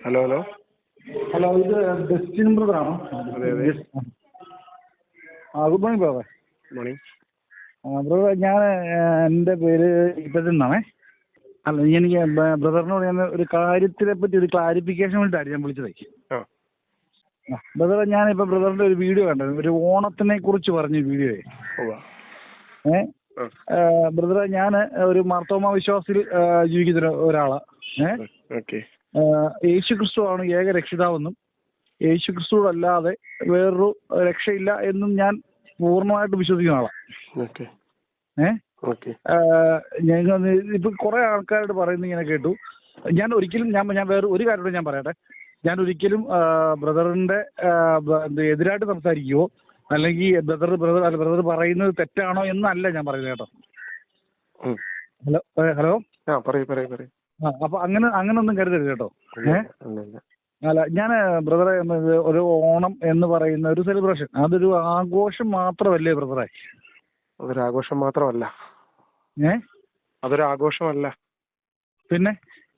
Hello hello hello, ഇത് Destin ബ്രദറാണോ? അതെ അതെ. Good morning brother. Morning. Brother, ഞാൻ എൻ്റെ പേര് ഇപ്പത്തിൽ നിന്നാണേ. അല്ല, എനിക്ക് ബ്രദറിനോട് ഞാൻ ഒരു കാര്യത്തിനെ പറ്റി ഒരു ക്ലാരിഫിക്കേഷൻ വേണ്ടിയിട്ടാണ് ഞാൻ വിളിച്ചതേ. ബ്രദർ, ഞാനിപ്പോൾ ബ്രദറിൻ്റെ ഒരു വീഡിയോ കണ്ടത്, ഒരു ഓണത്തിനെ കുറിച്ച് പറഞ്ഞ വീഡിയോയെ. ബ്രദറെ, ഞാൻ ഒരു മാർത്തോമ വിശ്വാസത്തിൽ ജീവിക്കുന്ന ഒരാളാണ്. യേശു ക്രിസ്തു ആണ് ഏക രക്ഷിതാവെന്നും യേശു ക്രിസ്തു അല്ലാതെ വേറൊരു രക്ഷയില്ല എന്നും ഞാൻ പൂർണ്ണമായിട്ട് വിശ്വസിക്കുന്ന ആളാണ്. ഞങ്ങൾ ഇപ്പൊ കുറെ ആൾക്കാരോട് പറയുന്നത് ഇങ്ങനെ കേട്ടു. ഞാൻ ഒരിക്കലും ഞാൻ വേറെ ഒരു കാര്യം ഞാൻ പറയട്ടെ, ഞാൻ ഒരിക്കലും ബ്രദറിന്റെ എതിരായിട്ട് സംസാരിക്കുവോ അല്ലെങ്കിൽ ബ്രദർ പറയുന്നത് തെറ്റാണോ എന്നല്ല ഞാൻ പറയുന്നത് കേട്ടോ. ഹലോ അപ്പൊ അങ്ങനെ ഒന്നും കരുതരുത് കേട്ടോ. അല്ല, ഞാൻ ബ്രദറെ, ഒരു ഓണം എന്ന് പറയുന്ന ഒരു സെലിബ്രേഷൻ, അതൊരു ആഘോഷം മാത്രമല്ലേ ബ്രദറെ? അതൊരു ആഘോഷം മാത്രമല്ല. അതൊരു ആഘോഷമല്ല. പിന്നെ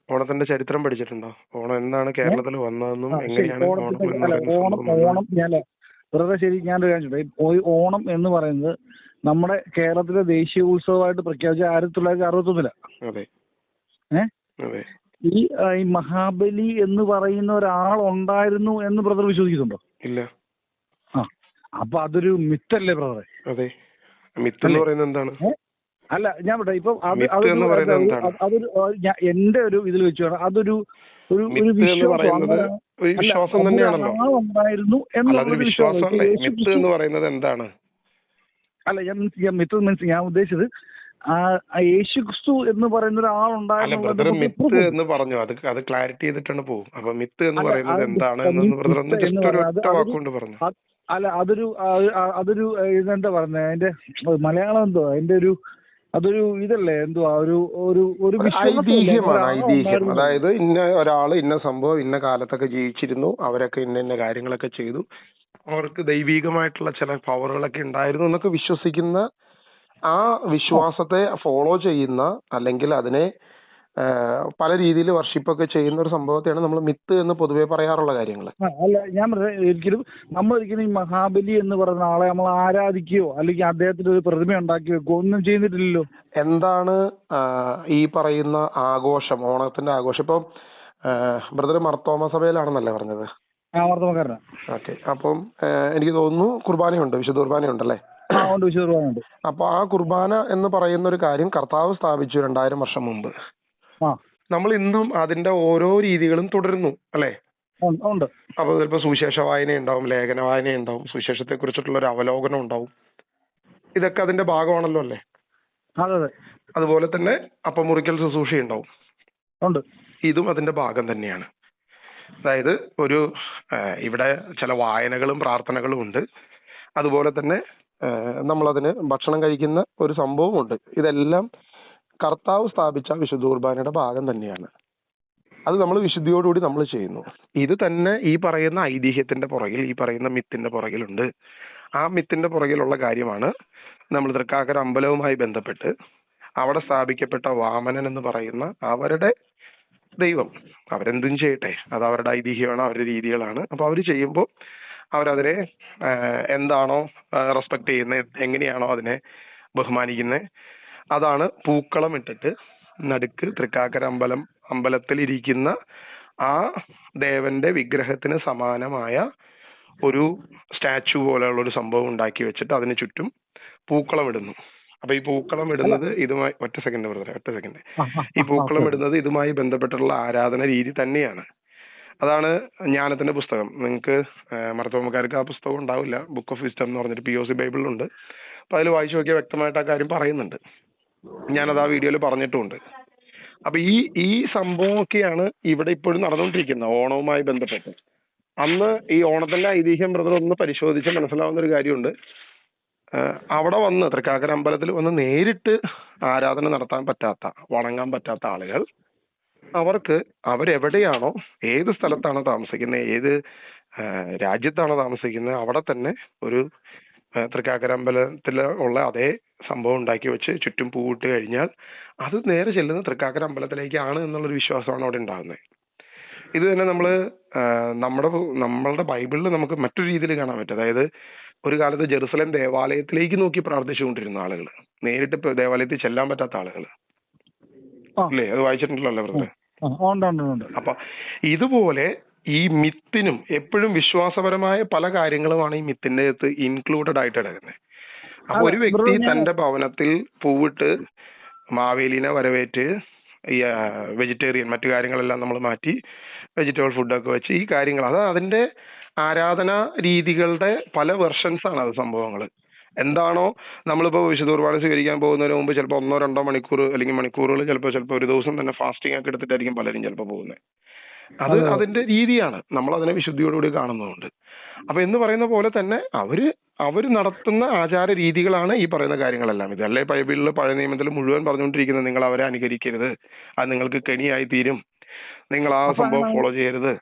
ഓണത്തിന്റെ ചരിത്രം പഠിച്ചിട്ടുണ്ടോ? ഓണം എന്നാണ് കേരളത്തിൽ വന്നതെന്നും എങ്ങനെയാണ് ഓണം ബ്രദറെ ശരി, ഞാനൊരു കാര്യം, ഓണം എന്ന് പറയുന്നത് നമ്മുടെ കേരളത്തിലെ ദേശീയ ഉത്സവമായിട്ട് പ്രഖ്യാപിച്ച 1961. അതെ. ഈ മഹാബലി എന്ന് പറയുന്ന ഒരാൾ ഉണ്ടായിരുന്നു എന്ന് ബ്രദർ വിശ്വസിക്കുന്നുണ്ടോ? ഇല്ല. അപ്പൊ അതൊരു മിത്തല്ലേ ബ്രദറെ? അതെ. മിത്ത് എന്ന് പറയുന്നത് എന്താണ്? അല്ല, ഞാൻ പറയട്ടെ, ഇപ്പൊ അതൊരു എന്റെ ഒരു ഇതിൽ വെച്ച് വേണം, അതൊരു വിശ്വാസം തന്നെയാണല്ലോ. ഉണ്ടായിരുന്നു എന്നുള്ളൊരു വിശ്വാസം. എന്താണ്? അല്ല, ഞാൻ ഉദ്ദേശിച്ചത് യേശു ക്രിസ്തു എന്ന് പറയുന്ന ഒരാളുണ്ടായിരുന്നു. മിത്ത് എന്ന് പറഞ്ഞു, അത് ക്ലാരിറ്റി ചെയ്തിട്ടാണ് പോകും. അപ്പൊ മിത്ത് എന്ന് പറയുന്നത് എന്താണ് പറഞ്ഞു. അല്ല, അതൊരു ഇതെന്താ പറയുന്നത്, അതിന്റെ മലയാളം എന്തോ, അതിന്റെ അതൊരു ഇതല്ലേ, എന്തുവാ, ഒരു ഐതിഹ്യമാണ്. ഐതിഹ്യം, അതായത് ഇന്ന ഒരാള് ഇന്ന സംഭവം ഇന്ന കാലത്തൊക്കെ ജീവിച്ചിരുന്നു, അവരൊക്കെ ഇന്ന കാര്യങ്ങളൊക്കെ ചെയ്തു, അവർക്ക് ദൈവീകമായിട്ടുള്ള ചില പവറുകളൊക്കെ ഉണ്ടായിരുന്നു എന്നൊക്കെ വിശ്വസിക്കുന്ന, ആ വിശ്വാസത്തെ ഫോളോ ചെയ്യുന്ന, അല്ലെങ്കിൽ അതിനെ പല രീതിയിൽ വർഷിപ്പൊക്കെ ചെയ്യുന്ന ഒരു സംഭവത്തെയാണ് നമ്മൾ മിത്ത് എന്ന് പൊതുവെ പറയാറുള്ള കാര്യങ്ങൾ. അല്ല, ഞാൻ നമ്മളൊരിക്കലും ഈ മഹാബലി എന്ന് പറയുന്ന ആളെ നമ്മൾ ആരാധിക്കുകയോ അല്ലെങ്കിൽ അദ്ദേഹത്തിന്റെ ഒരു പ്രതിമ ഉണ്ടാക്കി വെക്കുകയോ ഒന്നും ചെയ്തിട്ടില്ലല്ലോ. എന്താണ് ഈ പറയുന്ന ആഘോഷം, ഓണത്തിന്റെ ആഘോഷം? ഇപ്പം ബ്രദർ മർത്തോമ സഭയിലാണെന്നല്ലേ പറഞ്ഞത്? മർത്തോമക്കാരനാണ്. ഓക്കെ. അപ്പം എനിക്ക് തോന്നുന്നു കുർബാനയുണ്ട്, വിശുദ്ധ കുർബാനയുണ്ടല്ലേ? അപ്പൊ ആ കുർബാന എന്ന് പറയുന്ന ഒരു കാര്യം കർത്താവ് സ്ഥാപിച്ചു 2000 വർഷം മുമ്പ്. നമ്മൾ ഇന്നും അതിന്റെ ഓരോ രീതികളും തുടരുന്നു, അല്ലെ? അപ്പൊ ചിലപ്പോ സുവിശേഷ വായന ഉണ്ടാവും, ലേഖന വായന ഉണ്ടാവും, സുവിശേഷത്തെ കുറിച്ചിട്ടുള്ള ഒരു അവലോകനം ഉണ്ടാവും. ഇതൊക്കെ അതിന്റെ ഭാഗമാണല്ലോ, അല്ലേ? അതുപോലെ തന്നെ അപ്പം മുറിക്കൽ ശുശ്രൂഷ ഉണ്ടാവും. ഇതും അതിന്റെ ഭാഗം തന്നെയാണ്. അതായത് ഇവിടെ ചില വായനകളും പ്രാർത്ഥനകളും ഉണ്ട്. അതുപോലെ തന്നെ നമ്മളതിന് ഭക്ഷണം കഴിക്കുന്ന ഒരു സംഭവമുണ്ട്. ഇതെല്ലാം കർത്താവ് സ്ഥാപിച്ച വിശുദ്ധ കുർബാനയുടെ ഭാഗം തന്നെയാണ്. അത് നമ്മൾ വിശുദ്ധിയോടുകൂടി നമ്മൾ ചെയ്യുന്നു. ഇത് തന്നെ ഈ പറയുന്ന ഐതിഹ്യത്തിന്റെ പുറകിൽ, ഈ പറയുന്ന മിത്തിന്റെ പുറകിലുണ്ട്. ആ മിത്തിന്റെ പുറകിലുള്ള കാര്യമാണ് നമ്മൾ തൃക്കാക്കര അമ്പലവുമായി ബന്ധപ്പെട്ട് അവിടെ സ്ഥാപിക്കപ്പെട്ട വാമനൻ എന്ന് പറയുന്ന അവരുടെ ദൈവം. അവരെന്തും ചെയ്യട്ടെ, അത് അവരുടെ ഐതിഹ്യമാണ്, അവരുടെ രീതികളാണ്. അപ്പൊ അവർ ചെയ്യുമ്പോൾ അവരതിനെ എന്താണോ റെസ്പെക്ട് ചെയ്യുന്നത്, എങ്ങനെയാണോ അതിനെ ബഹുമാനിക്കുന്നത്, അതാണ് പൂക്കളം ഇട്ടിട്ട് നടുക്ക് തൃക്കാക്കര അമ്പലത്തിൽ ഇരിക്കുന്ന ആ ദേവന്റെ വിഗ്രഹത്തിന് സമാനമായ ഒരു സ്റ്റാച്ചു പോലെയുള്ള ഒരു സംഭവം ഉണ്ടാക്കി വെച്ചിട്ട് അതിന് ചുറ്റും പൂക്കളം ഇടുന്നു. അപ്പൊ ഈ പൂക്കളം ഇടുന്നത് ഇതുമായി ഒറ്റ സെക്കൻഡ് ഈ പൂക്കളം ഇടുന്നത് ഇതുമായി ബന്ധപ്പെട്ടുള്ള ആരാധന രീതി തന്നെയാണ്. അതാണ് ജ്ഞാനത്തിന്റെ പുസ്തകം. നിങ്ങൾക്ക് മർത്തോമക്കാർക്ക് ആ പുസ്തകം ഉണ്ടാവില്ല, ബുക്ക് ഓഫ് വിസ്ഡം എന്ന് പറഞ്ഞിട്ട് POC ബൈബിളിലുണ്ട്. അപ്പൊ അതിൽ വായിച്ചു നോക്കിയാൽ വ്യക്തമായിട്ട് ആ കാര്യം പറയുന്നുണ്ട്. ഞാനത് ആ വീഡിയോയിൽ പറഞ്ഞിട്ടുമുണ്ട്. അപ്പൊ ഈ സംഭവമൊക്കെയാണ് ഇവിടെ ഇപ്പോഴും നടന്നുകൊണ്ടിരിക്കുന്നത് ഓണവുമായി ബന്ധപ്പെട്ട്. അന്ന് ഈ ഓണത്തിന്റെ ഐതിഹ്യം ബ്രദർ ഒന്ന് പരിശോധിച്ച് മനസ്സിലാവുന്ന ഒരു കാര്യമുണ്ട്. അവിടെ വന്ന് തൃക്കാക്കര അമ്പലത്തിൽ വന്ന് നേരിട്ട് ആരാധന നടത്താൻ പറ്റാത്ത, വണങ്ങാൻ പറ്റാത്ത ആളുകൾ, അവർക്ക് അവരെവിടെയാണോ, ഏത് സ്ഥലത്താണോ താമസിക്കുന്നത്, ഏത് രാജ്യത്താണോ താമസിക്കുന്നത്, അവിടെ തന്നെ ഒരു തൃക്കാക്കര അമ്പലത്തിൽ ഉള്ള അതേ സംഭവം ഉണ്ടാക്കി വെച്ച് ചുറ്റും പൂവിട്ട് കഴിഞ്ഞാൽ അത് നേരെ ചെല്ലുന്ന തൃക്കാക്കര അമ്പലത്തിലേക്കാണ് എന്നുള്ളൊരു വിശ്വാസമാണ് അവിടെ ഉണ്ടാകുന്നത്. ഇത് തന്നെ നമ്മളുടെ ബൈബിളിൽ നമുക്ക് മറ്റൊരു രീതിയിൽ കാണാൻ പറ്റും. അതായത് ഒരു കാലത്ത് ജെറുസലേം ദേവാലയത്തിലേക്ക് നോക്കി പ്രാർത്ഥിച്ചുകൊണ്ടിരുന്ന ആളുകൾ, നേരിട്ട് ദേവാലയത്തിൽ ചെല്ലാൻ പറ്റാത്ത ആളുകൾ അല്ലേ? അത് വായിച്ചിട്ടുണ്ടല്ലോ ബ്രദറെ. അപ്പൊ ഇതുപോലെ ഈ മിത്തിനും എപ്പോഴും വിശ്വാസപരമായ പല കാര്യങ്ങളുമാണ് ഈ മിത്തിന്റെ അകത്ത് ഇൻക്ലൂഡഡ് ആയിട്ട് കിടക്കുന്നത്. അപ്പൊ ഒരു വ്യക്തി തന്റെ ഭവനത്തിൽ പൂവിട്ട് മാവേലിനെ വരവേറ്റ് ഈ വെജിറ്റേറിയൻ മറ്റു കാര്യങ്ങളെല്ലാം നമ്മൾ മാറ്റി വെജിറ്റബിൾ ഫുഡൊക്കെ വെച്ച് ഈ കാര്യങ്ങൾ, അത് അതിന്റെ ആരാധനാ രീതികളുടെ പല വെർഷൻസ് ആണ് അത് സംഭവങ്ങൾ. എന്താണോ നമ്മളിപ്പോൾ വിശുദ്ധ കുർബാന സ്വീകരിക്കാൻ പോകുന്നതിന് മുമ്പ് ചിലപ്പോൾ 1-2 മണിക്കൂർ അല്ലെങ്കിൽ മണിക്കൂറുകൾ ചിലപ്പോൾ ഒരു ദിവസം തന്നെ ഫാസ്റ്റിംഗ് ഒക്കെ എടുത്തിട്ടായിരിക്കും പലരും ചിലപ്പോൾ പോകുന്നത്. അത് അതിന്റെ രീതിയാണ്, നമ്മൾ അതിനെ വിശുദ്ധിയോടുകൂടി കാണുന്നതുകൊണ്ട്. അപ്പൊ എന്ന് പറയുന്ന പോലെ തന്നെ അവര് നടത്തുന്ന ആചാര രീതികളാണ് ഈ പറയുന്ന കാര്യങ്ങളെല്ലാം. ഇതല്ലേ ബൈബിളിൽ പഴയ നിയമത്തിൽ മുഴുവൻ പറഞ്ഞുകൊണ്ടിരിക്കുന്നത്, നിങ്ങൾ അവരെ അനുകരിക്കരുത്, അത് നിങ്ങൾക്ക് കെണിയായി തീരും, നിങ്ങൾ ആ സംഭവം ഫോളോ ചെയ്യരുത്.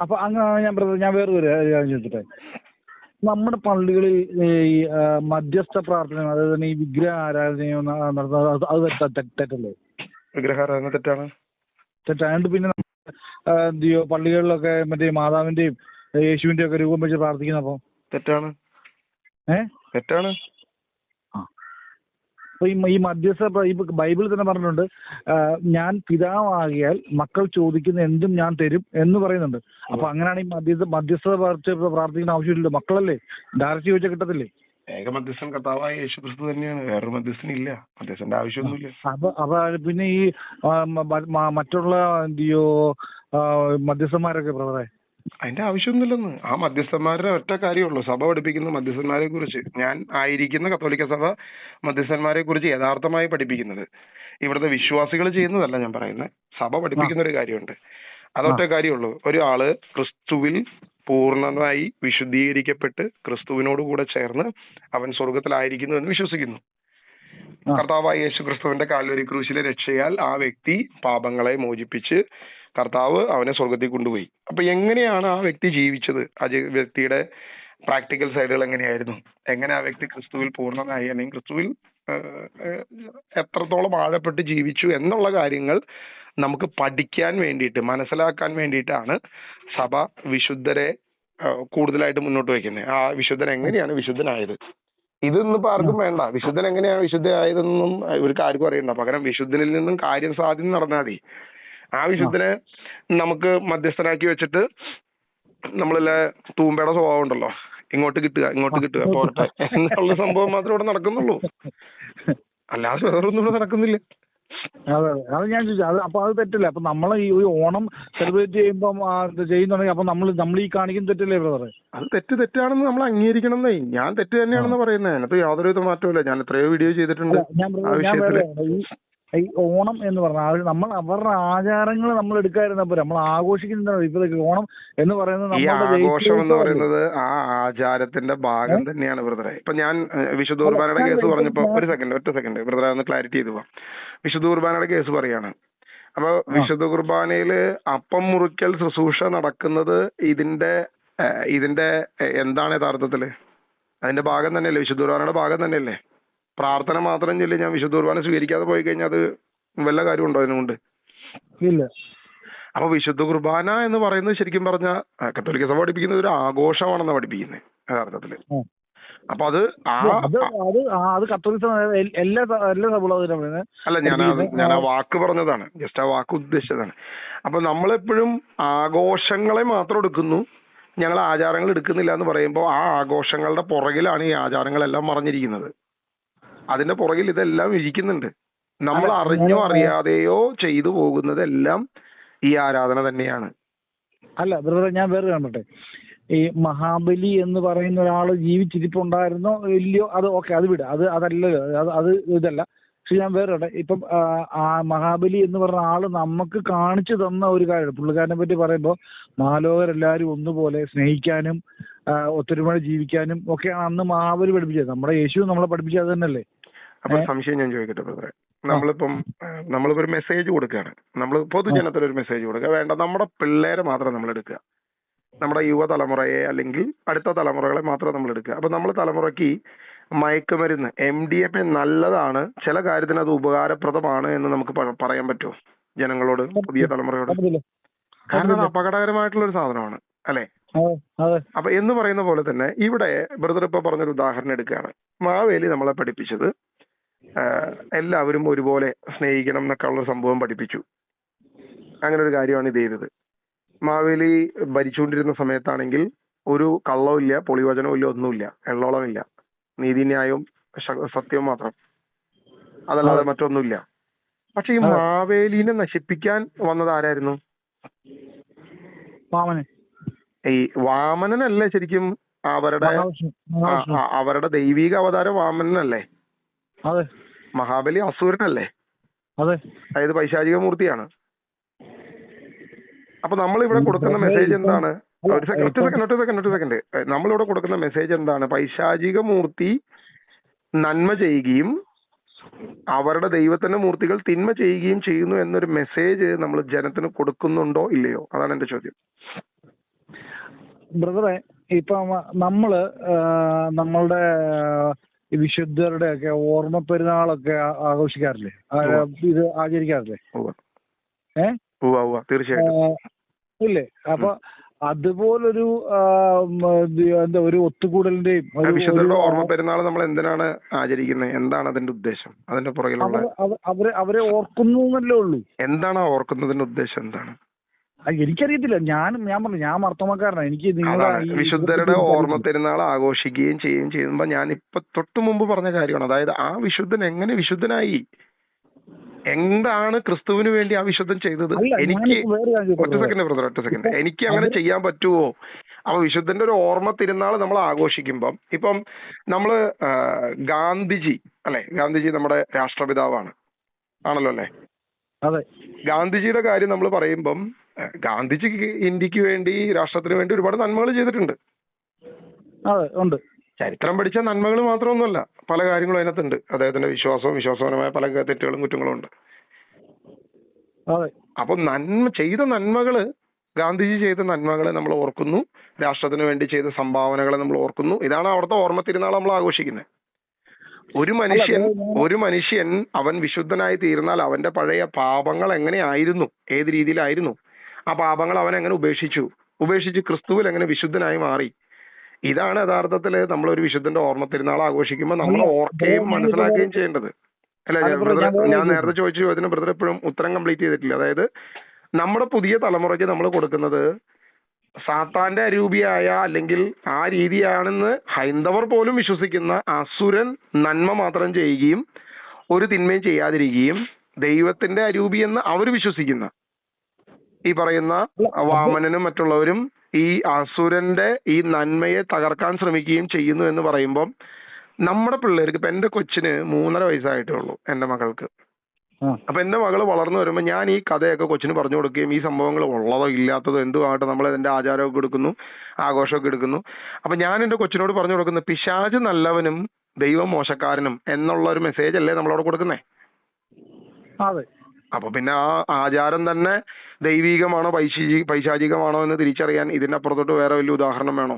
അപ്പൊ അങ്ങനെ ഞാൻ വേറൊരു കാര്യം ചോദിച്ചിട്ടെ, നമ്മുടെ പള്ളികളിൽ ഈ മധ്യസ്ഥ പ്രാർത്ഥന, അതായത് ഈ വിഗ്രഹ ആരാധനയോ നടത്തുന്നത് അത് തെറ്റല്ലേ? വിഗ്രഹാരാധന തെറ്റാണ്. തെറ്റാണ്ട് പിന്നെ പള്ളികളിലൊക്കെ മറ്റേ മാതാവിന്റെയും യേശുവിന്റെ ഒക്കെ രൂപം വെച്ച് പ്രാർത്ഥിക്കുന്നപ്പോ തെറ്റാണ്. തെറ്റാണ്. അപ്പൊ ഈ മധ്യസ്ഥ ബൈബിളിൽ തന്നെ പറഞ്ഞിട്ടുണ്ട്, ഞാൻ പിതാവാകിയാൽ മക്കൾ ചോദിക്കുന്ന എന്തും ഞാൻ തരും എന്ന് പറയുന്നുണ്ട്. അപ്പൊ അങ്ങനെയാണ് ഈ മധ്യസ്ഥത പ്രാർത്ഥിക്കുന്ന ആവശ്യമില്ലല്ലോ, മക്കളല്ലേ ഡയറക്റ്റ് ചോദിച്ചാൽ കിട്ടത്തില്ലേ? ഏക മധ്യസ്ഥൻ കർത്താവായ യേശുക്രിസ്തു തന്നെയാണ്, വേറൊരു മധ്യസ്ഥൻ ഇല്ല, മധ്യസ്ഥന്റെ ആവശ്യമൊന്നുമില്ല. അപ്പൊ പിന്നെ ഈ മറ്റുള്ള മധ്യസ്ഥന്മാരൊക്കെ ബ്രദറെ അതിന്റെ ആവശ്യമൊന്നുമില്ലെന്ന്. ആ മധ്യസ്ഥന്മാരുടെ ഒറ്റ കാര്യമുള്ളൂ, സഭ പഠിപ്പിക്കുന്ന മധ്യസ്ഥന്മാരെ കുറിച്ച്. ഞാൻ ആയിരിക്കുന്ന കത്തോലിക്ക സഭ മധ്യസ്ഥന്മാരെ കുറിച്ച് യഥാർത്ഥമായി പഠിപ്പിക്കുന്നത്, ഇവിടുത്തെ വിശ്വാസികൾ ചെയ്യുന്നതല്ല ഞാൻ പറയുന്നത്, സഭ പഠിപ്പിക്കുന്ന ഒരു കാര്യമുണ്ട്. അതൊറ്റ കാര്യമുള്ളൂ, ഒരാള് ക്രിസ്തുവിൽ പൂർണ്ണമായി വിശുദ്ധീകരിക്കപ്പെട്ട് ക്രിസ്തുവിനോട് കൂടെ ചേർന്ന് അവൻ സ്വർഗത്തിലായിരിക്കുന്നു എന്ന് വിശ്വസിക്കുന്നു. കർത്താവായ യേശു ക്രിസ്തുവിന്റെ കാൽവരി ക്രൂശിലെ രക്ഷയാൽ ആ വ്യക്തി പാപങ്ങളെ മോചിപ്പിച്ച് കർത്താവ് അവനെ സ്വർഗത്തിൽ കൊണ്ടുപോയി. അപ്പൊ എങ്ങനെയാണ് ആ വ്യക്തി ജീവിച്ചത്, ആ വ്യക്തിയുടെ പ്രാക്ടിക്കൽ സൈഡുകൾ എങ്ങനെയായിരുന്നു, എങ്ങനെ ആ വ്യക്തി ക്രിസ്തുവിൽ പൂർണ്ണനായി അല്ലെങ്കിൽ ക്രിസ്തുവിൽ എത്രത്തോളം ആഴപ്പെട്ട് ജീവിച്ചു എന്നുള്ള കാര്യങ്ങൾ നമുക്ക് പഠിക്കാൻ വേണ്ടിയിട്ട്, മനസ്സിലാക്കാൻ വേണ്ടിയിട്ടാണ് സഭ വിശുദ്ധരെ കൂടുതലായിട്ട് മുന്നോട്ട് വയ്ക്കുന്നത്. ആ വിശുദ്ധൻ എങ്ങനെയാണ് വിശുദ്ധനായത്, ഇതൊന്നും ആർക്കും വേണ്ട. വിശുദ്ധൻ എങ്ങനെയാണ് വിശുദ്ധനായതെന്നും ഇവർക്ക് ആർക്കും അറിയണ്ട. പകരം വിശുദ്ധനിൽ നിന്നും കാര്യം സാധ്യം നടന്നാൽ മതി. ആ വിശുദ്ധനെ നമുക്ക് മധ്യസ്ഥനാക്കി വെച്ചിട്ട് നമ്മളെല്ലാം തൂമ്പയുടെ സ്വഭാവം ഉണ്ടല്ലോ, ഇങ്ങോട്ട് കിട്ടുക പോരട്ടെ എന്നുള്ള സംഭവം മാത്രമേ ഇവിടെ നടക്കുന്നുള്ളൂ, അല്ലാതെ വേറൊന്നും ഇവിടെ നടക്കുന്നില്ല. അതെ, അത് ഞാൻ ചോദിച്ചു. അപ്പൊ അത് തെറ്റല്ലേ? അപ്പൊ നമ്മൾ ഈ ഓണം സെലിബ്രേറ്റ് ചെയ്യുമ്പോൾ ചെയ്യുന്നുണ്ടെങ്കിൽ അപ്പൊ നമ്മൾ ഈ കാണിക്കുന്ന തെറ്റല്ലേ ബ്രദറെ? അത് തെറ്റാണെന്ന് നമ്മൾ അംഗീകരിക്കണമെന്നേ. ഞാൻ തെറ്റ് തന്നെയാണെന്ന് പറയുന്നത്, അതിനകത്ത് യാതൊരു മാറ്റമില്ല. ഞാൻ എത്രയോ വീഡിയോ ചെയ്തിട്ടുണ്ട് ആ വിഷയത്തില്. ഈ ഓണം എന്ന് പറഞ്ഞാൽ നമ്മൾ അവരുടെ ആചാരങ്ങൾ നമ്മൾ എടുക്കാതിരുന്നപ്പോ നമ്മൾ ആഘോഷിക്കുന്നത് ഇപ്പൊ ഓണം എന്ന് പറയുന്നത് ഈ ആഘോഷം എന്ന് പറയുന്നത് ആ ആചാരത്തിന്റെ ഭാഗം തന്നെയാണ് ബ്രദറെ. ഇപ്പൊ ഞാൻ വിശുദ്ധ കുർബാനയുടെ കേസ് പറഞ്ഞപ്പോ ഒറ്റ സെക്കൻഡ് ബ്രദറെ ഒന്ന് ക്ലാരിറ്റി ചെയ്തു പോവാം. വിശുദ്ധ കുർബാനയുടെ കേസ് പറയാണ്. അപ്പൊ വിശുദ്ധ കുർബാനയില് അപ്പം മുറിക്കൽ ശുശ്രൂഷ നടക്കുന്നത് ഇതിന്റെ എന്താണ് യഥാർത്ഥത്തില്? അതിന്റെ ഭാഗം തന്നെയല്ലേ, വിശുദ്ധ കുർബാനയുടെ ഭാഗം തന്നെയല്ലേ? പ്രാർത്ഥന മാത്രം ചൊല്ലി ഞാൻ വിശുദ്ധ കുർബാന സ്വീകരിക്കാതെ പോയി കഴിഞ്ഞാൽ അത് വല്ല കാര്യമുണ്ടോ അതിനുകൊണ്ട്? ഇല്ല. അപ്പൊ വിശുദ്ധ കുർബാന എന്ന് പറയുന്നത് ശരിക്കും പറഞ്ഞാൽ കത്തോലിക്ക സഭ പഠിപ്പിക്കുന്നത് ഒരു ആഘോഷമാണെന്ന് പഠിപ്പിക്കുന്നത് യഥാർത്ഥത്തില്. അപ്പൊ അല്ല, ഞാൻ ആ വാക്ക് പറഞ്ഞതാണ്, ജസ്റ്റ് ആ വാക്ക് ഉദ്ദേശിച്ചതാണ്. അപ്പൊ നമ്മളെപ്പോഴും ആഘോഷങ്ങളെ മാത്രം എടുക്കുന്നു, ഞങ്ങൾ ആചാരങ്ങൾ എടുക്കുന്നില്ല എന്ന് പറയുമ്പോൾ ആ ആഘോഷങ്ങളുടെ പുറകിലാണ് ഈ ആചാരങ്ങളെല്ലാം മറഞ്ഞിരിക്കുന്നത്. അതിന്റെ പുറകിൽ ഇതെല്ലാം ഇരിക്കുന്നുണ്ട്. നമ്മൾ അറിഞ്ഞോ അറിയാതെയോ ചെയ്തു പോകുന്നതെല്ലാം ഈ ആരാധന തന്നെയാണ്. അല്ല ബ്രദറെ, ഞാൻ വേറെ കാണട്ടെ. ഈ മഹാബലി എന്ന് പറയുന്ന ഒരാള് ജീവിച്ചിരിപ്പുണ്ടായിരുന്നോ ഇല്ലയോ അത് ഓക്കെ, അത് വിട്, അതല്ലല്ലോ, അത് ഇതല്ല. പക്ഷെ ഞാൻ വേറെ ഇപ്പം ആ മഹാബലി എന്ന് പറഞ്ഞ ആള് നമുക്ക് കാണിച്ചു തന്ന ഒരു കാര്യം, പുള്ളിക്കാരനെ പറ്റി പറയുമ്പോൾ മാലോകരെല്ലാരും ഒന്നുപോലെ സ്നേഹിക്കാനും ഒത്തൊരുമ ജീവിക്കാനും ഒക്കെയാണ് അന്ന് മഹാബലി പഠിപ്പിച്ചത്. നമ്മുടെ യേശു നമ്മളെ പഠിപ്പിച്ചത് അത് തന്നെയല്ലേ? അപ്പൊ സംശയം ഞാൻ ചോദിക്കട്ടെ ബ്രദറെ, നമ്മളിപ്പോ ഒരു മെസ്സേജ് കൊടുക്കുകയാണ്, നമ്മൾ പൊതുജനത്തിന് ഒരു മെസ്സേജ് കൊടുക്കുക വേണ്ട, നമ്മുടെ പിള്ളേരെ മാത്രം നമ്മൾ എടുക്കുക, നമ്മുടെ യുവതലമുറയെ അല്ലെങ്കിൽ അടുത്ത തലമുറകളെ മാത്രം നമ്മൾ എടുക്കുക. അപ്പൊ നമ്മൾ തലമുറയ്ക്ക് മയക്കുമരുന്ന് MDMA നല്ലതാണ്, ചില കാര്യത്തിന് അത് ഉപകാരപ്രദമാണ് എന്ന് നമുക്ക് പറയാൻ പറ്റുമോ ജനങ്ങളോട്, പുതിയ തലമുറയോട്? കാരണം അത് അപകടകരമായിട്ടുള്ള ഒരു സാധനമാണ് അല്ലെ. അപ്പൊ എന്ന് പറയുന്ന പോലെ തന്നെ ഇവിടെ ബ്രദർ ഇപ്പൊ പറഞ്ഞൊരു ഉദാഹരണം എടുക്കുകയാണ്. മാവേലി നമ്മളെ പഠിപ്പിച്ചത് എല്ലാവരും ഒരുപോലെ സ്നേഹിക്കണം എന്നൊക്കെ ഉള്ള സംഭവം പഠിപ്പിച്ചു. അങ്ങനെ ഒരു കാര്യമാണ് ഇത് ചെയ്തത്. മാവേലി ഭരിച്ചുകൊണ്ടിരുന്ന സമയത്താണെങ്കിൽ ഒരു കള്ളവും ഇല്ല, പൊളിവചനവും ഇല്ല, ഒന്നുമില്ല, എള്ളോളമില്ല, നീതിന്യായവും സത്യവും മാത്രം, അതല്ലാതെ മറ്റൊന്നുമില്ല. പക്ഷെ ഈ മാവേലിനെ നശിപ്പിക്കാൻ വന്നത് ആരായിരുന്നു? ഈ വാമനനല്ലേ ശരിക്കും അവരുടെ ദൈവിക അവതാരം വാമനനല്ലേ? മഹാബലി അസുരനല്ലേ? അതായത് പൈശാചിക മൂർത്തിയാണ്. അപ്പൊ നമ്മളിവിടെ കൊടുക്കുന്ന മെസ്സേജ് എന്താണ്? ഒറ്റ സെക്കൻഡ്. നമ്മളിവിടെ കൊടുക്കുന്ന മെസ്സേജ് എന്താണ്? പൈശാചിക മൂർത്തി നന്മ ചെയ്യുകയും അവരുടെ ദൈവത്തിന്റെ മൂർത്തികൾ തിന്മ ചെയ്യുകയും ചെയ്യുന്നു എന്നൊരു മെസ്സേജ് നമ്മൾ ജനത്തിന് കൊടുക്കുന്നുണ്ടോ ഇല്ലയോ? അതാണ് എന്റെ ചോദ്യം. ബ്രദറെ, ഇപ്പൊ നമ്മളുടെ വിശുദ്ധരുടെ ഒക്കെ ഓർമ്മ പെരുന്നാളൊക്കെ ആഘോഷിക്കാറില്ലേ? ഇത് ആചരിക്കാറില്ലേ? തീർച്ചയായിട്ടും ഇല്ലേ? അപ്പൊ അതുപോലൊരു എന്താ ഒരു ഒത്തുകൂടലിന്റെയും വിശുദ്ധരുടെ ഓർമ്മ പെരുന്നാൾ നമ്മൾ എന്തിനാണ് ആചരിക്കുന്നത്? എന്താണ് അതിന്റെ ഉദ്ദേശം? അതിന്റെ പുറകിലുള്ള അവരെ ഓർക്കുന്നു എന്നല്ലേ ഉള്ളൂ. എന്താണ് ഓർക്കുന്നതിന്റെ ഉദ്ദേശം? എന്താണ്? എനിക്കറിയത്തില്ല. ഞാൻ പറഞ്ഞു, ഞാൻ മർത്തോമക്കാരനാണ്. എനിക്ക് വിശുദ്ധരുടെ ഓർമ്മ പെരുന്നാൾ ആഘോഷിക്കുകയും ചെയ്യുമ്പോ ഞാൻ ഇപ്പൊ തൊട്ടു മുമ്പ് പറഞ്ഞ കാര്യമാണ്. അതായത് ആ വിശുദ്ധൻ എങ്ങനെ വിശുദ്ധനായി, എന്താണ് ക്രിസ്തുവിന് വേണ്ടി ആ വിശുദ്ധൻ ചെയ്തത്? എനിക്ക് ഒറ്റ സെക്കൻഡ് എനിക്ക് അങ്ങനെ ചെയ്യാൻ പറ്റുമോ? അപ്പൊ വിശുദ്ധന്റെ ഒരു ഓർമ്മ തിരുനാൾ നമ്മൾ ആഘോഷിക്കുമ്പം, ഇപ്പം നമ്മള് ഗാന്ധിജി അല്ലെ, ഗാന്ധിജി നമ്മുടെ രാഷ്ട്രപിതാവാണ് ആണല്ലോ അല്ലെ? ഗാന്ധിജിയുടെ കാര്യം നമ്മൾ പറയുമ്പം ഗാന്ധിജി ഇന്ത്യക്ക് വേണ്ടി, രാഷ്ട്രത്തിന് വേണ്ടി ഒരുപാട് നന്മകൾ ചെയ്തിട്ടുണ്ട്. ചരിത്രം പഠിച്ച നന്മകൾ മാത്രമൊന്നുമല്ല, പല കാര്യങ്ങളും അതിനകത്തുണ്ട്. അദ്ദേഹത്തിന്റെ വിശ്വാസപരമായ പല തെറ്റുകളും കുറ്റങ്ങളും ഉണ്ട്. അപ്പൊ ചെയ്ത നന്മകള്, ഗാന്ധിജി ചെയ്ത നന്മകളെ നമ്മൾ ഓർക്കുന്നു, രാഷ്ട്രത്തിന് വേണ്ടി ചെയ്ത സംഭാവനകളെ നമ്മൾ ഓർക്കുന്നു. ഇതാണ് അവിടുത്തെ ഓർമ്മ തിരുനാൾ നമ്മൾ ആഘോഷിക്കുന്നത്. ഒരു മനുഷ്യൻ അവൻ വിശുദ്ധനായി തീർന്നാൽ അവന്റെ പഴയ പാപങ്ങൾ എങ്ങനെയായിരുന്നു, ഏത് രീതിയിലായിരുന്നു, ആ പാപങ്ങൾ അവൻ എങ്ങനെ ഉപേക്ഷിച്ച് ക്രിസ്തുവിൽ എങ്ങനെ വിശുദ്ധനായി മാറി. ഇതാണ് യഥാർത്ഥത്തിൽ നമ്മളൊരു വിശുദ്ധന്റെ ഓർമ്മ തിരുനാൾ ആഘോഷിക്കുമ്പോൾ നമ്മൾ ഓർക്കുകയും മനസ്സിലാക്കുകയും ചെയ്യേണ്ടത്. അല്ല, ഞാൻ നേരത്തെ ചോദിച്ച ചോദ്യത്തിന് ബ്രദർ എപ്പോഴും ഉത്തരം കംപ്ലീറ്റ് ചെയ്തിട്ടില്ല. അതായത് നമ്മുടെ പുതിയ തലമുറയ്ക്ക് നമ്മൾ കൊടുക്കുന്നത് സാത്താന്റെ അരൂപിയായ, അല്ലെങ്കിൽ ആ രീതിയാണെന്ന് ഹൈന്ദവർ പോലും വിശ്വസിക്കുന്ന അസുരൻ നന്മ മാത്രം ചെയ്യുകയും ഒരു തിന്മയും ചെയ്യാതിരിക്കുകയും ദൈവത്തിന്റെ അരൂപി എന്ന് അവർ വിശ്വസിക്കുന്ന ഈ പറയുന്ന വാമനനും മറ്റുള്ളവരും ഈ അസുരന്റെ ഈ നന്മയെ തകർക്കാൻ ശ്രമിക്കുകയും ചെയ്യുന്നു എന്ന് പറയുമ്പം നമ്മുടെ പിള്ളേർക്ക്, ഇപ്പൊ എന്റെ കൊച്ചിന് 3.5 വയസ്സായിട്ടേ ഉള്ളൂ, എന്റെ മകൾക്ക്. അപ്പൊ എന്റെ മകള് വളർന്നു വരുമ്പോൾ ഞാൻ ഈ കഥയൊക്കെ കൊച്ചിന് പറഞ്ഞു കൊടുക്കുകയും ഈ സംഭവങ്ങൾ ഉള്ളതോ ഇല്ലാത്തതോ എന്തുമാകട്ടെ നമ്മൾ അതിന്റെ ആചാരമൊക്കെ എടുക്കുന്നു, ആഘോഷമൊക്കെ എടുക്കുന്നു. അപ്പൊ ഞാൻ എന്റെ കൊച്ചിനോട് പറഞ്ഞു കൊടുക്കുന്നത് പിശാച് നല്ലവനും ദൈവം മോശക്കാരനും എന്നുള്ള ഒരു മെസ്സേജ് അല്ലേ നമ്മളവിടെ കൊടുക്കുന്നേ? അപ്പൊ പിന്നെ ആ ആചാരം തന്നെ ദൈവീകമാണോ പൈശാചികമാണോ എന്ന് തിരിച്ചറിയാൻ ഇതിന്റെ അപ്പുറത്തോട്ട് വേറെ വലിയ ഉദാഹരണം വേണോ?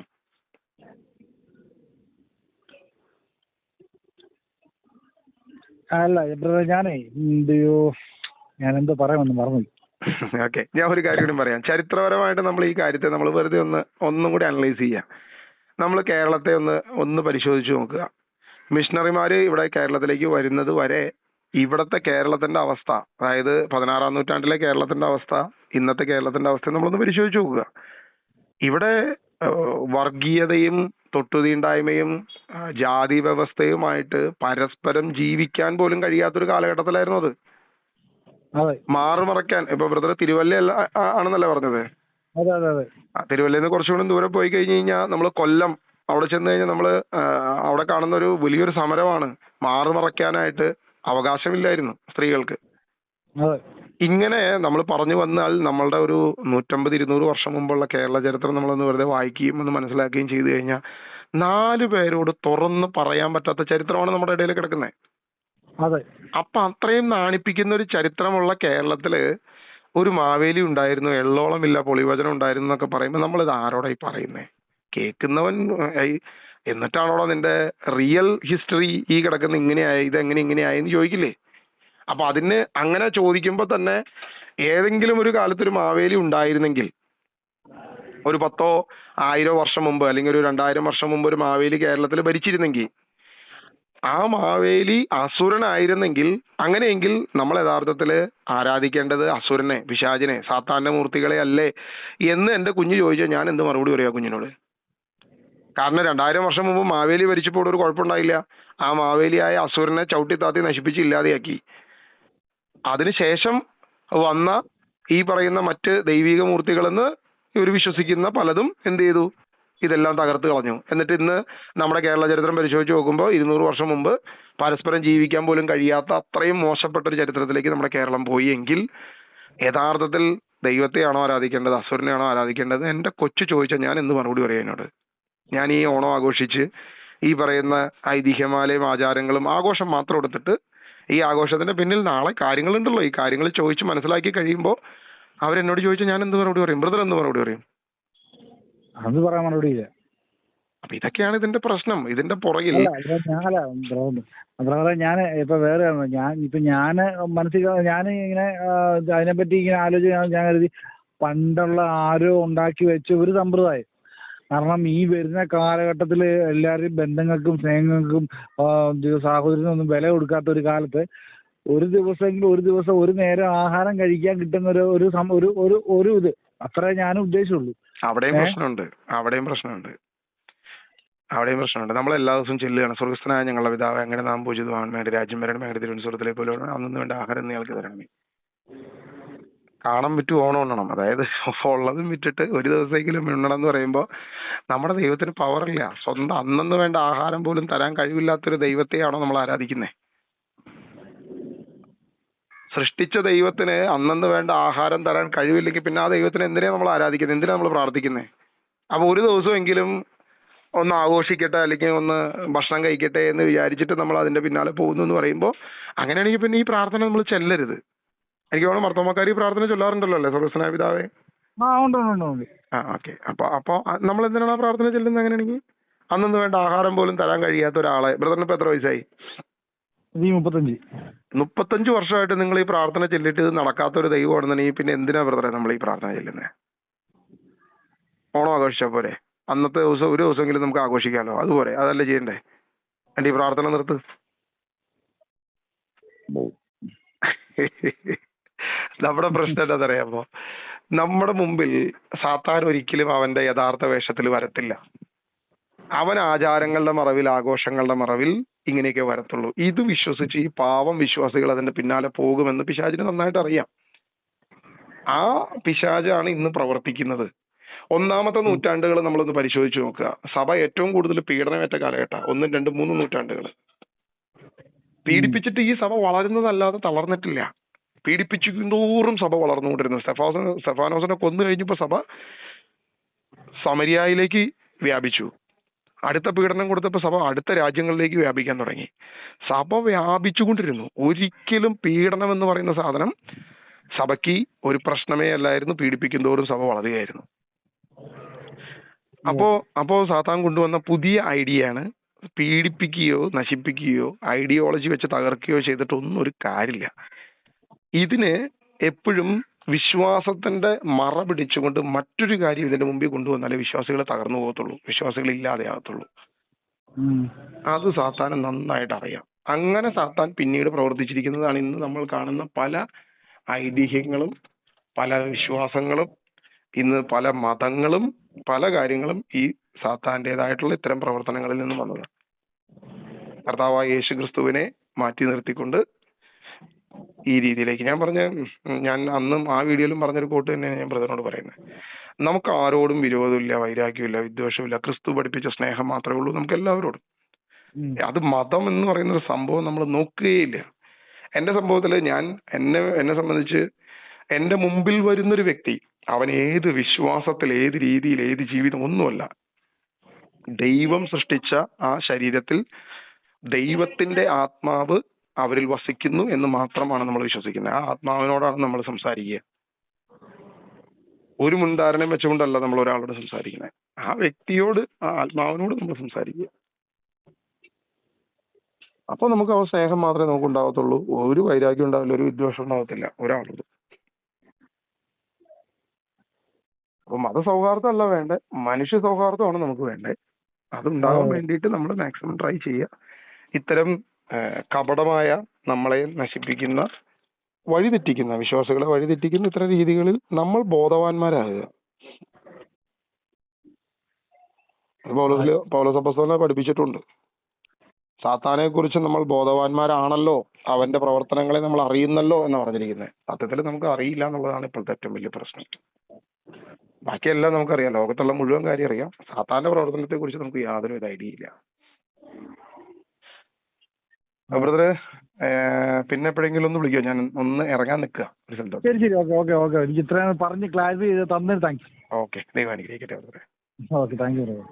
അല്ല ഞാനെന്തോ പറയാമെന്ന് മറന്നു. ഓക്കെ, ഞാൻ ഒരു കാര്യം കൂടി പറയാം. ചരിത്രപരമായിട്ട് നമ്മൾ ഈ കാര്യത്തെ നമ്മൾ വെറുതെ ഒന്നും കൂടി അനലൈസ് ചെയ്യാം. നമ്മൾ കേരളത്തെ ഒന്ന് പരിശോധിച്ച് നോക്കുക. മിഷണറിമാര് ഇവിടെ കേരളത്തിലേക്ക് വരുന്നത് വരെ ഇവിടത്തെ കേരളത്തിന്റെ അവസ്ഥ, അതായത് 16-ാം നൂറ്റാണ്ടിലെ കേരളത്തിന്റെ അവസ്ഥ, ഇന്നത്തെ കേരളത്തിന്റെ അവസ്ഥ നമ്മളൊന്ന് പരിശോധിച്ച് നോക്കുക. ഇവിടെ വർഗീയതയും തൊട്ടുതീണ്ടായ്മയും ജാതി വ്യവസ്ഥയുമായിട്ട് പരസ്പരം ജീവിക്കാൻ പോലും കഴിയാത്തൊരു കാലഘട്ടത്തിലായിരുന്നു അത്. മാറുമറയ്ക്കാൻ, ഇപ്പൊ ബ്രദർ തിരുവല്ല ആണെന്നല്ലേ പറഞ്ഞത്? തിരുവല്ലയിൽ നിന്ന് കുറച്ചുകൂടി ദൂരെ പോയി കഴിഞ്ഞ് കഴിഞ്ഞാൽ നമ്മൾ കൊല്ലം, അവിടെ ചെന്ന് കഴിഞ്ഞാൽ നമ്മൾ അവിടെ കാണുന്ന ഒരു വലിയൊരു സമരമാണ്. മാറുമറയ്ക്കാനായിട്ട് അവകാശമില്ലായിരുന്നു സ്ത്രീകൾക്ക്. ഇങ്ങനെ നമ്മൾ പറഞ്ഞു വന്നാൽ നമ്മളുടെ ഒരു 150-200 വർഷം മുമ്പുള്ള കേരള ചരിത്രം നമ്മളൊന്ന് വെറുതെ വായിക്കുകയും ഒന്ന് മനസ്സിലാക്കുകയും ചെയ്തു കഴിഞ്ഞാൽ 4 പേരോട് തുറന്ന് പറയാൻ പറ്റാത്ത ചരിത്രമാണ് നമ്മുടെ ഇടയിൽ കിടക്കുന്നത്. അപ്പൊ അത്രയും നാണിപ്പിക്കുന്ന ഒരു ചരിത്രമുള്ള കേരളത്തില് ഒരു മാവേലി ഉണ്ടായിരുന്നു, എള്ളോളമില്ല, പൊളിവചനം ഉണ്ടായിരുന്നു എന്നൊക്കെ പറയുമ്പോൾ നമ്മളിത് ആരോടായി പറയുന്നേ? കേൾക്കുന്നവൻ എന്നിട്ടാണോടോ നിന്റെ റിയൽ ഹിസ്റ്ററി ഈ കിടക്കുന്ന ഇങ്ങനെയായി, ഇതെങ്ങനെ ഇങ്ങനെയായി എന്ന് ചോദിക്കില്ലേ? അപ്പൊ അതിന് അങ്ങനെ ചോദിക്കുമ്പോൾ തന്നെ ഏതെങ്കിലും ഒരു കാലത്ത് ഒരു മാവേലി ഉണ്ടായിരുന്നെങ്കിൽ, ഒരു 10,000 വർഷം മുമ്പ് അല്ലെങ്കിൽ ഒരു 2000 വർഷം മുമ്പ് ഒരു മാവേലി കേരളത്തിൽ ഭരിച്ചിരുന്നെങ്കിൽ, ആ മാവേലി അസുരനായിരുന്നെങ്കിൽ, അങ്ങനെയെങ്കിൽ നമ്മൾ യഥാർത്ഥത്തിൽ ആരാധിക്കേണ്ടത് അസുരനെ, പിശാചിനെ, സാത്താന്റെ മൂർത്തികളെ അല്ലേ എന്ന് എന്റെ കുഞ്ഞ് ചോദിച്ചാൽ ഞാൻ എന്ത് മറുപടി പറയാ കുഞ്ഞിനോട്? കാരണം 2000 വർഷം മുമ്പ് മാവേലി ഭരിച്ചപ്പോൾ ഒരു കുഴപ്പമുണ്ടായില്ല. ആ മാവേലിയായ അസുരനെ ചവിട്ടിത്താത്തി നശിപ്പിച്ച് ഇല്ലാതെയാക്കി. അതിനുശേഷം വന്ന ഈ പറയുന്ന മറ്റ് ദൈവിക മൂർത്തികളെന്ന് ഇവർ വിശ്വസിക്കുന്ന പലതും എന്ത് ചെയ്തു? ഇതെല്ലാം തകർത്ത് കളഞ്ഞു. എന്നിട്ട് ഇന്ന് നമ്മുടെ കേരള ചരിത്രം പരിശോധിച്ച് നോക്കുമ്പോൾ 200 വർഷം മുമ്പ് പരസ്പരം ജീവിക്കാൻ പോലും കഴിയാത്ത അത്രയും മോശപ്പെട്ട ഒരു ചരിത്രത്തിലേക്ക് നമ്മുടെ കേരളം പോയി. എങ്കിൽ യഥാർത്ഥത്തിൽ ദൈവത്തെയാണോ ആരാധിക്കേണ്ടത്, അസുരനെയാണോ ആരാധിക്കേണ്ടത്? എന്റെ കൊച്ചു ചോദിച്ചാൽ ഞാൻ എന്ത് മറുപടി പറയാം എന്നോട്? ഞാൻ ഈ ഓണം ആഘോഷിച്ച് ഈ പറയുന്ന ഐതിഹ്യമാലയും ആചാരങ്ങളും ആഘോഷം മാത്രം എടുത്തിട്ട്, ഈ ആഘോഷത്തിന്റെ പിന്നിൽ നാളെ കാര്യങ്ങളുണ്ടല്ലോ, ഈ കാര്യങ്ങൾ ചോദിച്ച് മനസ്സിലാക്കി കഴിയുമ്പോൾ അവരെന്നോട് ചോദിച്ചാൽ ഞാൻ എന്ത് മറുപടി പറയും? ബ്രദർ എന്ത് മറുപടി പറയും? അത് പറയാൻ മറുപടിയില്ല. അപ്പൊ ഇതൊക്കെയാണ് ഇതിന്റെ പ്രശ്നം. ഇതിന്റെ പുറകിൽ ഞാൻ ഇപ്പൊ വേറെ ഞാൻ മനസ്സിൽ ഞാൻ ഇങ്ങനെ അതിനെപ്പറ്റി ഇങ്ങനെ ആലോചിച്ച് ഞാൻ കരുതി പണ്ടുള്ള ആരോ ഉണ്ടാക്കി വെച്ച ഒരു സമ്പ്രദായം. കാരണം ഈ വരുന്ന കാലഘട്ടത്തിൽ എല്ലാവരും ബന്ധങ്ങൾക്കും സ്നേഹങ്ങൾക്കും സാഹോദര്യത്തിനൊന്നും വില കൊടുക്കാത്ത ഒരു കാലത്ത് ഒരു ദിവസം ഒരു നേരം ആഹാരം കഴിക്കാൻ കിട്ടുന്ന ഒരു ഇത് അത്രേ ഞാനും ഉദ്ദേശിച്ചുള്ളൂ. അവിടെയും പ്രശ്നമുണ്ട്. നമ്മൾ എല്ലാ ദിവസവും ചെല്ലുകയാണ്, സ്വർഗസ്ഥനായ ഞങ്ങളുടെ പിതാവേ, അങ്ങനെ നാം പൂജിതമാകാൻ വേണ്ടി രാജ്യം വരണം, വേണ്ടി തിരുവനന്തപുരത്തിലെ പോലെ അന്നു വേണ്ട ആഹാരം നിങ്ങൾക്ക് തരണമേ. കാണാൻ പറ്റും ഓണം ഉണ്ണണം. അതായത് ഉള്ളതും വിറ്റിട്ട് ഒരു ദിവസമെങ്കിലും ഉണ്ണണം എന്ന് പറയുമ്പോൾ നമ്മുടെ ദൈവത്തിന് പവറില്ല. സ്വന്തം അന്നു വേണ്ട ആഹാരം പോലും തരാൻ കഴിവില്ലാത്തൊരു ദൈവത്തെയാണോ നമ്മൾ ആരാധിക്കുന്നത്? സൃഷ്ടിച്ച ദൈവത്തിന് അന്നു വേണ്ട ആഹാരം തരാൻ കഴിവില്ലെങ്കിൽ പിന്നെ ആ ദൈവത്തിന് എന്തിനാണ് നമ്മൾ ആരാധിക്കുന്നത്? എന്തിനാണ് നമ്മൾ പ്രാർത്ഥിക്കുന്നത്? അപ്പൊ ഒരു ദിവസമെങ്കിലും ഒന്ന് ആഘോഷിക്കട്ടെ, അല്ലെങ്കിൽ ഒന്ന് ഭക്ഷണം കഴിക്കട്ടെ എന്ന് വിചാരിച്ചിട്ട് നമ്മൾ അതിന്റെ പിന്നാലെ പോകുന്നു എന്ന് പറയുമ്പോൾ, അങ്ങനെയാണെങ്കിൽ പിന്നെ ഈ പ്രാർത്ഥന നമ്മൾ ചെല്ലരുത്. എനിക്ക് തോന്നുന്നു മർത്തോമാക്കാർ ഈ പ്രാർത്ഥന ചൊല്ലാറുണ്ടല്ലോ അല്ലേ, സ്വർഗസ്ഥനായ പിതാവേ? ഓക്കെ. അപ്പൊ നമ്മൾ എന്തിനാണ് ആ പ്രാർത്ഥന ചെല്ലുന്നത്? അങ്ങനെയാണെങ്കിൽ അന്നു വേണ്ട ആഹാരം പോലും തരാൻ കഴിയാത്ത ഒരാളെ, ബ്രദറിന് ഇപ്പൊ എത്ര വയസ്സായി? 35 വർഷമായിട്ട് നിങ്ങൾ ഈ പ്രാർത്ഥന ചെല്ലിട്ട് ഇത് നടക്കാത്ത ഒരു ദൈവമാണെന്നുണ്ടെങ്കിൽ പിന്നെ എന്തിനാ ബ്രദറെ നമ്മൾ ഈ പ്രാർത്ഥന ചെല്ലുന്നത്? ഓണം ആഘോഷിച്ചാൽ പോരെ? അന്നത്തെ ദിവസം ഒരു ദിവസമെങ്കിലും നമുക്ക് ആഘോഷിക്കാമല്ലോ, അതുപോലെ അതല്ലേ ചെയ്യണ്ടേ? എന്റെ ഈ പ്രാർത്ഥന നിർത്ത്. നമ്മുടെ പ്രശ്നം എന്താണെന്നറിയാമോ? നമ്മുടെ മുമ്പിൽ സാത്താൻ ഒരിക്കലും അവന്റെ യഥാർത്ഥ വേഷത്തിൽ വരത്തില്ല. അവൻ ആചാരങ്ങളുടെ മറവിൽ, ആഘോഷങ്ങളുടെ മറവിൽ ഇങ്ങനെയൊക്കെ വരത്തുള്ളൂ. ഇത് വിശ്വസിച്ച് ഈ പാവം വിശ്വാസികൾ അതിന്റെ പിന്നാലെ പോകുമെന്ന് പിശാചിന് നന്നായിട്ട് അറിയാം. ആ പിശാചാണ് ഇന്ന് പ്രവർത്തിക്കുന്നത്. 1-ാമത്തെ നൂറ്റാണ്ടുകൾ നമ്മളൊന്ന് പരിശോധിച്ച് നോക്കുക. സഭ ഏറ്റവും കൂടുതൽ പീഡനമേറ്റ കാലഘട്ട 1, 2, 3 നൂറ്റാണ്ടുകൾ പീഡിപ്പിച്ചിട്ട് ഈ സഭ വളരുന്നതല്ലാതെ തളർന്നിട്ടില്ല. പീഡിപ്പിച്ചതോറും സഭ വളർന്നുകൊണ്ടിരുന്നു. സ്തെഫാനോസിനെ കൊന്നു കഴിഞ്ഞപ്പോൾ സഭ സമരിയായിലേക്ക് വ്യാപിച്ചു. അടുത്ത പീഡനം കൊടുത്തപ്പോൾ സഭ അടുത്ത രാജ്യങ്ങളിലേക്ക് വ്യാപിക്കാൻ തുടങ്ങി. സഭ വ്യാപിച്ചുകൊണ്ടിരുന്നു. ഒരിക്കലും പീഡനം എന്ന് പറയുന്ന സാധനം സഭയ്ക്ക് ഒരു പ്രശ്നമേ അല്ലായിരുന്നു. പീഡിപ്പിക്കും തോറും സഭ വളരുകയായിരുന്നു. അപ്പോ സാത്താൻ കൊണ്ടുവന്ന പുതിയ ഐഡിയയാണ് പീഡിപ്പിക്കുകയോ നശിപ്പിക്കുകയോ ഐഡിയോളജി വെച്ച് തകർക്കുകയോ ചെയ്തിട്ടൊന്നും ഒരു കാര്യമില്ല. ഇതിന് എപ്പോഴും വിശ്വാസത്തിന്റെ മറ പിടിച്ചുകൊണ്ട് മറ്റൊരു കാര്യം ഇതിന്റെ മുമ്പിൽ കൊണ്ടുവന്നാലേ വിശ്വാസികൾ തകർന്നു പോകത്തുള്ളൂ, വിശ്വാസികൾ ഇല്ലാതെയാകത്തുള്ളൂ. അത് സാത്താന് നന്നായിട്ട് അറിയാം. അങ്ങനെ സാത്താൻ പിന്നീട് പ്രവർത്തിച്ചിരിക്കുന്നതാണ് ഇന്ന് നമ്മൾ കാണുന്ന പല ഐതിഹ്യങ്ങളും പല വിശ്വാസങ്ങളും, ഇന്ന് പല മതങ്ങളും പല കാര്യങ്ങളും ഈ സാത്താന്റേതായിട്ടുള്ള ഇത്തരം പ്രവർത്തനങ്ങളിൽ നിന്നും വന്നത്. കർത്താവായ യേശു ക്രിസ്തുവിനെ മാറ്റി നിർത്തിക്കൊണ്ട് ഈ രീതിയിലേക്ക് ഞാൻ അന്നും ആ വീഡിയോയിലും പറഞ്ഞൊരു കോട്ട് തന്നെയാണ് ഞാൻ ബ്രദറിനോട് പറയുന്നത്. നമുക്ക് ആരോടും വിരോധമില്ല, വൈരാഗ്യമില്ല, വിദ്വേഷമില്ല. ക്രിസ്തു പഠിപ്പിച്ച സ്നേഹം മാത്രമേ ഉള്ളൂ നമുക്ക് എല്ലാവരോടും. അത് മതം എന്ന് പറയുന്ന ഒരു സംഭവം നമ്മൾ നോക്കുകയില്ല. എന്റെ സംഭവത്തിൽ എന്നെ സംബന്ധിച്ച് എന്റെ മുമ്പിൽ വരുന്നൊരു വ്യക്തി അവൻ ഏത് വിശ്വാസത്തിൽ, ഏത് രീതിയിൽ, ഏത് ജീവിതം ഒന്നുമല്ല. ദൈവം സൃഷ്ടിച്ച ആ ശരീരത്തിൽ ദൈവത്തിന്റെ ആത്മാവ് അവരിൽ വസിക്കുന്നു എന്ന് മാത്രമാണ് നമ്മൾ വിശ്വസിക്കുന്നത്. ആ ആത്മാവിനോടാണ് നമ്മൾ സംസാരിക്കുക. ഒരു മുൻധാരണയും വെച്ചുകൊണ്ടല്ല നമ്മൾ ഒരാളോട് സംസാരിക്കുന്നത്. ആ വ്യക്തിയോട്, ആ ആത്മാവിനോട് നമ്മൾ സംസാരിക്കുക. അപ്പൊ നമുക്ക് ആ സ്നേഹം മാത്രമേ നമുക്ക് ഉണ്ടാകത്തുള്ളൂ. ഒരു വൈരാഗ്യം ഉണ്ടാവില്ല, ഒരു വിദ്വേഷം ഉണ്ടാകത്തില്ല ഒരാളോട്. അപ്പൊ മതസൗഹാർദ്ദം അല്ല വേണ്ടേ, മനുഷ്യ സൗഹാർദ്ദമാണ് നമുക്ക് വേണ്ടേ. അതുണ്ടാവാൻ വേണ്ടിയിട്ട് നമ്മൾ മാക്സിമം ട്രൈ ചെയ്യുക. ഇത്തരം കപടമായ, നമ്മളെ നശിപ്പിക്കുന്ന, വഴിതെറ്റിക്കുന്ന, വിശ്വാസികളെ വഴിതെറ്റിക്കുന്ന ഇത്തരം രീതികളിൽ നമ്മൾ ബോധവാന്മാരാകുക. പൗലോസ് അപ്പോസ്തലൻ പഠിപ്പിച്ചിട്ടുണ്ട്. സാത്താനെ കുറിച്ച് നമ്മൾ ബോധവാന്മാരാണല്ലോ, അവന്റെ പ്രവർത്തനങ്ങളെ നമ്മൾ അറിയുന്നല്ലോ എന്ന് പറഞ്ഞിരിക്കുന്നത്. സത്യത്തിൽ നമുക്ക് അറിയില്ല എന്നുള്ളതാണ് ഇപ്പോഴത്തെ ഏറ്റവും വലിയ പ്രശ്നം. ബാക്കിയെല്ലാം നമുക്കറിയാം, ലോകത്തുള്ള മുഴുവൻ കാര്യം അറിയാം, സാത്താന്റെ പ്രവർത്തനത്തെ കുറിച്ച് നമുക്ക് യാതൊരു വിധ ഐഡിയ ഇല്ല. ബ്രദറെ, പിന്നെ എപ്പോഴെങ്കിലും ഒന്ന് വിളിക്കോ, ഞാൻ ഒന്ന് ഇറങ്ങാൻ നിൽക്കുക. ശരി ശരി, ഓക്കെ ഓക്കെ ഓക്കെ. എനിക്ക് ഇത്രയും പറഞ്ഞ് ക്ലാരിഫൈ ചെയ്ത് തന്നതിന് താങ്ക്സ്. ഓക്കെ, ദൈവം അനുഗ്രഹിക്കട്ടെ ബ്രദറെ. Okay, thank you brother.